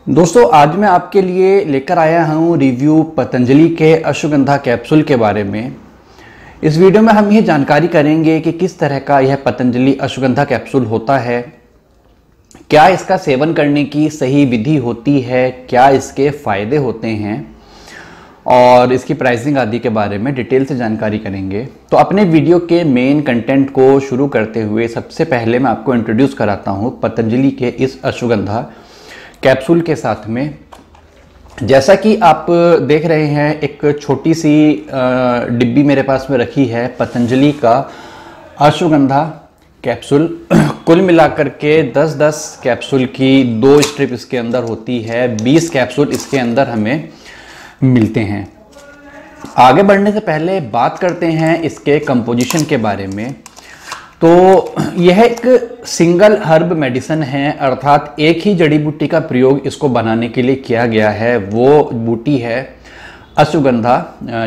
दोस्तों आज मैं आपके लिए लेकर आया हूँ रिव्यू पतंजलि के अश्वगंधा कैप्सूल के बारे में। इस वीडियो में हम ये जानकारी करेंगे कि किस तरह का यह पतंजलि अश्वगंधा कैप्सूल होता है, क्या इसका सेवन करने की सही विधि होती है, क्या इसके फायदे होते हैं और इसकी प्राइसिंग आदि के बारे में डिटेल से जानकारी करेंगे। तो अपने वीडियो के मेन कंटेंट को शुरू करते हुए सबसे पहले मैं आपको इंट्रोड्यूस कराता हूँ पतंजलि के इस अश्वगंधा कैप्सूल के साथ में। जैसा कि आप देख रहे हैं, एक छोटी सी डिब्बी मेरे पास में रखी है पतंजलि का अश्वगंधा कैप्सूल। कुल मिलाकर के 10-10 कैप्सूल की 2 स्ट्रिप इसके अंदर होती है। 20 कैप्सूल इसके अंदर हमें मिलते हैं। आगे बढ़ने से पहले बात करते हैं इसके कंपोजिशन के बारे में। तो यह एक सिंगल हर्ब मेडिसिन है, अर्थात एक ही जड़ी बूटी का प्रयोग इसको बनाने के लिए किया गया है। वो बूटी है अश्वगंधा,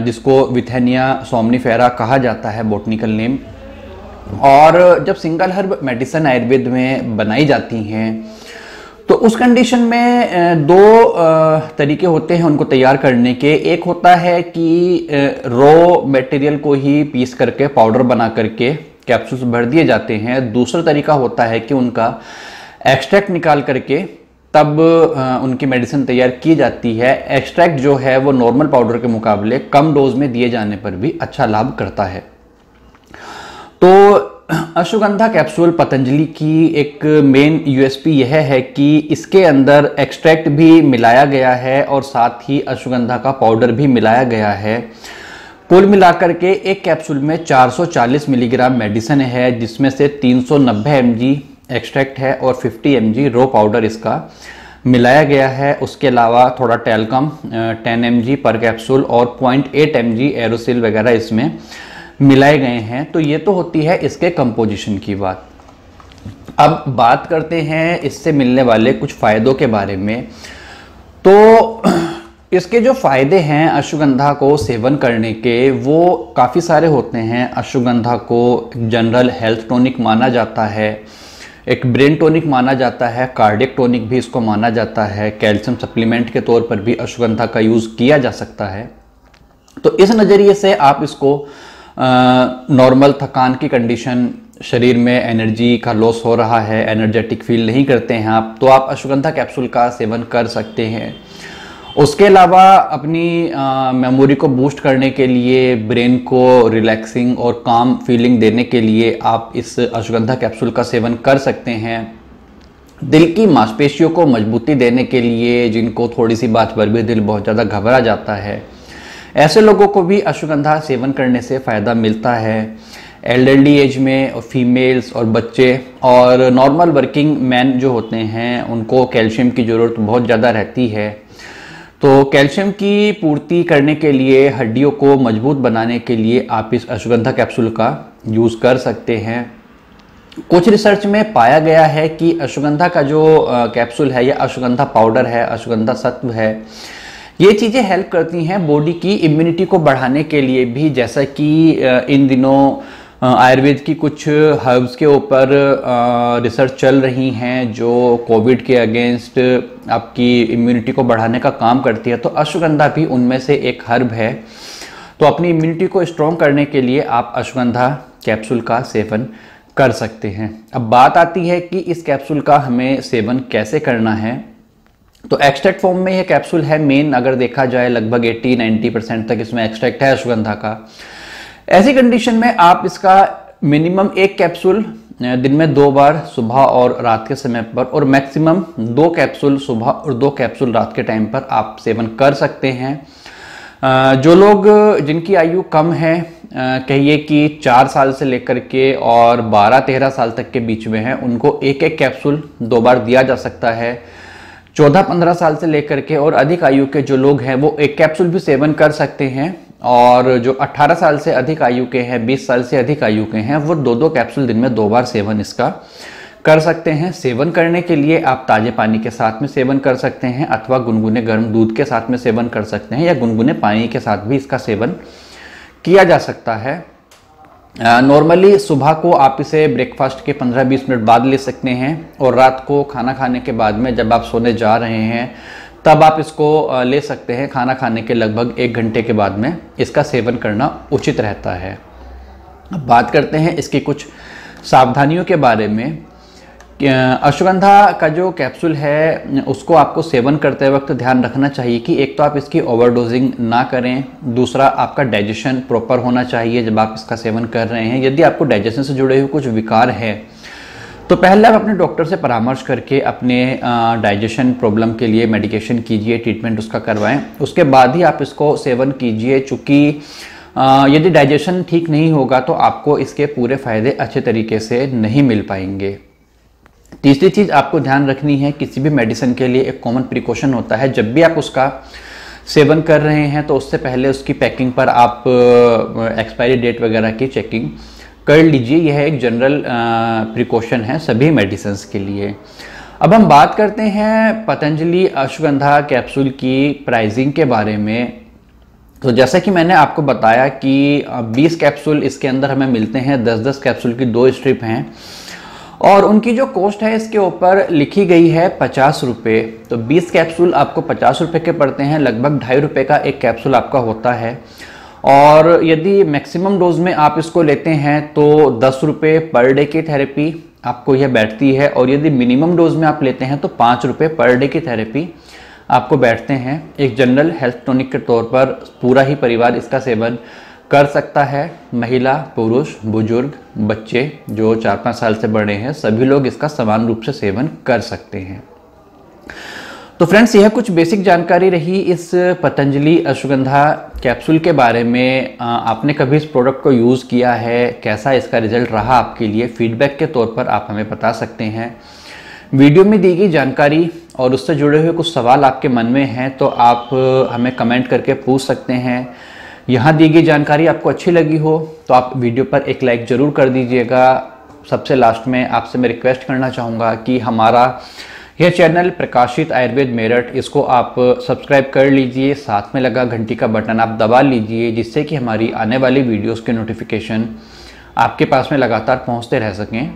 जिसको विथेनिया सोमनीफेरा कहा जाता है बॉटनिकल नेम। और जब सिंगल हर्ब मेडिसिन आयुर्वेद में बनाई जाती हैं तो उस कंडीशन में 2 तरीके होते हैं उनको तैयार करने के। एक होता है कि रॉ मटेरियल को ही पीस करके पाउडर बना करके कैप्सूल्स भर दिए जाते हैं। दूसरा तरीका होता है कि उनका एक्सट्रैक्ट निकाल करके तब उनकी मेडिसिन तैयार की जाती है। एक्सट्रैक्ट जो है वो नॉर्मल पाउडर के मुकाबले कम डोज में दिए जाने पर भी अच्छा लाभ करता है। तो अश्वगंधा कैप्सूल पतंजलि की एक मेन यूएसपी यह है कि इसके अंदर एक्सट्रैक्ट भी मिलाया गया है और साथ ही अश्वगंधा का पाउडर भी मिलाया गया है। कुल मिलाकर के एक कैप्सूल में 440 मिलीग्राम मेडिसिन है, जिसमें से 390 mg एक्सट्रैक्ट है और 50 mg रो पाउडर इसका मिलाया गया है। उसके अलावा थोड़ा टेल्कम 10 mg पर कैप्सूल और 0.8 mg एरोसिल वगैरह इसमें मिलाए गए हैं। तो ये तो होती है इसके कंपोजिशन की बात। अब बात करते हैं इससे मिलने वाले कुछ फायदों के बारे में। तो इसके जो फायदे हैं अश्वगंधा को सेवन करने के, वो काफ़ी सारे होते हैं। अश्वगंधा को जनरल हेल्थ टॉनिक माना जाता है, एक ब्रेन टॉनिक माना जाता है, कार्डियक टॉनिक भी इसको माना जाता है, कैल्शियम सप्लीमेंट के तौर पर भी अश्वगंधा का यूज़ किया जा सकता है। तो इस नज़रिए से आप इसको नॉर्मल थकान की कंडीशन, शरीर में एनर्जी का लॉस हो रहा है, एनर्जेटिक फील नहीं करते हैं आप, तो आप अश्वगंधा कैप्सूल का सेवन कर सकते हैं। उसके अलावा अपनी मेमोरी को बूस्ट करने के लिए, ब्रेन को रिलैक्सिंग और काम फीलिंग देने के लिए आप इस अश्वगंधा कैप्सूल का सेवन कर सकते हैं। दिल की मांसपेशियों को मजबूती देने के लिए, जिनको थोड़ी सी बात पर भी दिल बहुत ज़्यादा घबरा जाता है, ऐसे लोगों को भी अश्वगंधा सेवन करने से फ़ायदा मिलता है। एल्डरली एज में और फीमेल्स और बच्चे और नॉर्मल वर्किंग मैन जो होते हैं, उनको कैल्शियम की ज़रूरत बहुत ज़्यादा रहती है। तो कैल्शियम की पूर्ति करने के लिए, हड्डियों को मजबूत बनाने के लिए आप इस अश्वगंधा कैप्सूल का यूज़ कर सकते हैं। कुछ रिसर्च में पाया गया है कि अश्वगंधा का जो कैप्सूल है या अश्वगंधा पाउडर है, अश्वगंधा सत्व है, ये चीज़ें हेल्प करती हैं बॉडी की इम्यूनिटी को बढ़ाने के लिए भी। जैसा कि इन दिनों आयुर्वेद की कुछ हर्ब्स के ऊपर रिसर्च चल रही हैं जो कोविड के अगेंस्ट आपकी इम्यूनिटी को बढ़ाने का काम करती है, तो अश्वगंधा भी उनमें से एक हर्ब है। तो अपनी इम्यूनिटी को स्ट्रॉन्ग करने के लिए आप अश्वगंधा कैप्सूल का सेवन कर सकते हैं। अब बात आती है कि इस कैप्सूल का हमें सेवन कैसे करना है। तो एक्सट्रैक्ट फॉर्म में यह कैप्सूल है मेन, अगर देखा जाए लगभग 80-90% तक इसमें एक्सट्रैक्ट है अश्वगंधा का। ऐसी कंडीशन में आप इसका मिनिमम 1 कैप्सूल दिन में 2 बार, सुबह और रात के समय पर, और मैक्सिमम 2 कैप्सूल सुबह और 2 कैप्सूल रात के टाइम पर आप सेवन कर सकते हैं। जो लोग जिनकी आयु कम है, कहिए कि 4 साल से लेकर के और 12-13 साल तक के बीच में है, उनको 1-1 कैप्सूल 2 बार दिया जा सकता है। 14-15 साल से लेकर के और अधिक आयु के जो लोग हैं वो 1 कैप्सूल भी सेवन कर सकते हैं। और जो 18 साल से अधिक आयु के हैं, 20 साल से अधिक आयु के हैं, वो 2-2 कैप्सूल दिन में 2 बार सेवन इसका कर सकते हैं। सेवन करने के लिए आप ताजे पानी के साथ में सेवन कर सकते हैं, अथवा गुनगुने गर्म दूध के साथ में सेवन कर सकते हैं, या गुनगुने पानी के साथ भी इसका सेवन किया जा सकता है। नॉर्मली सुबह को आप इसे ब्रेकफास्ट के 15-20 मिनट बाद ले सकते हैं और रात को खाना खाने के बाद में जब आप सोने जा रहे हैं तब आप इसको ले सकते हैं। खाना खाने के लगभग 1 घंटे के बाद में इसका सेवन करना उचित रहता है। अब बात करते हैं इसकी कुछ सावधानियों के बारे में। अश्वगंधा का जो कैप्सूल है उसको आपको सेवन करते वक्त ध्यान रखना चाहिए कि एक तो आप इसकी ओवरडोजिंग ना करें, दूसरा आपका डाइजेशन प्रॉपर होना चाहिए जब आप इसका सेवन कर रहे हैं। यदि आपको डाइजेशन से जुड़े हुए कुछ विकार है तो पहले आप अपने डॉक्टर से परामर्श करके अपने डाइजेशन प्रॉब्लम के लिए मेडिकेशन कीजिए, ट्रीटमेंट उसका करवाएं, उसके बाद ही आप इसको सेवन कीजिए। चूँकि यदि डाइजेशन ठीक नहीं होगा तो आपको इसके पूरे फ़ायदे अच्छे तरीके से नहीं मिल पाएंगे। तीसरी चीज़ आपको ध्यान रखनी है, किसी भी मेडिसिन के लिए एक कॉमन प्रिकॉशन होता है। जब भी आप उसका सेवन कर रहे हैं तो उससे पहले उसकी पैकिंग पर आप एक्सपायरी डेट वगैरह की चेकिंग कर लीजिए। यह एक जनरल प्रिकॉशन है सभी मेडिसिन्स के लिए। अब हम बात करते हैं पतंजलि अश्वगंधा कैप्सूल की प्राइसिंग के बारे में। तो जैसा कि मैंने आपको बताया कि 20 कैप्सूल इसके अंदर हमें मिलते हैं, 10-10 कैप्सूल की 2 स्ट्रिप हैं और उनकी जो कॉस्ट है इसके ऊपर लिखी गई है 50 रुपये। तो 20 कैप्सूल आपको 50 रुपये के पड़ते हैं, लगभग 2.5 रुपये का एक कैप्सूल आपका होता है। और यदि मैक्सिमम डोज में आप इसको लेते हैं तो 10 रुपये पर डे की थेरेपी आपको यह बैठती है, और यदि मिनिमम डोज में आप लेते हैं तो 5 रुपये पर डे की थेरेपी आपको बैठते हैं। एक जनरल हेल्थ टॉनिक के तौर पर पूरा ही परिवार इसका सेवन कर सकता है। महिला, पुरुष, बुजुर्ग, बच्चे जो 4-5 साल से बड़े हैं, सभी लोग इसका समान रूप से सेवन कर सकते हैं। तो फ्रेंड्स, यह कुछ बेसिक जानकारी रही इस पतंजलि अश्वगंधा कैप्सूल के बारे में। आपने कभी इस प्रोडक्ट को यूज़ किया है, कैसा इसका रिजल्ट रहा आपके लिए, फीडबैक के तौर पर आप हमें बता सकते हैं। वीडियो में दी गई जानकारी और उससे जुड़े हुए कुछ सवाल आपके मन में हैं तो आप हमें कमेंट करके पूछ सकते हैं। यहाँ दी गई जानकारी आपको अच्छी लगी हो तो आप वीडियो पर एक लाइक ज़रूर कर दीजिएगा। सबसे लास्ट में आपसे मैं रिक्वेस्ट करना चाहूँगा कि हमारा यह चैनल प्रकाशित आयुर्वेद मेरठ, इसको आप सब्सक्राइब कर लीजिए, साथ में लगा घंटी का बटन आप दबा लीजिए, जिससे कि हमारी आने वाली वीडियोस के नोटिफिकेशन आपके पास में लगातार पहुंचते रह सकें।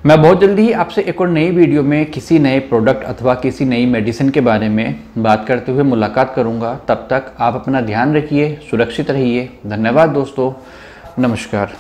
मैं बहुत जल्दी ही आपसे एक और नई वीडियो में किसी नए प्रोडक्ट अथवा किसी नई मेडिसिन के बारे में बात करते हुए मुलाकात करूंगा। तब तक आप अपना ध्यान रखिए, सुरक्षित रहिए। धन्यवाद दोस्तों, नमस्कार।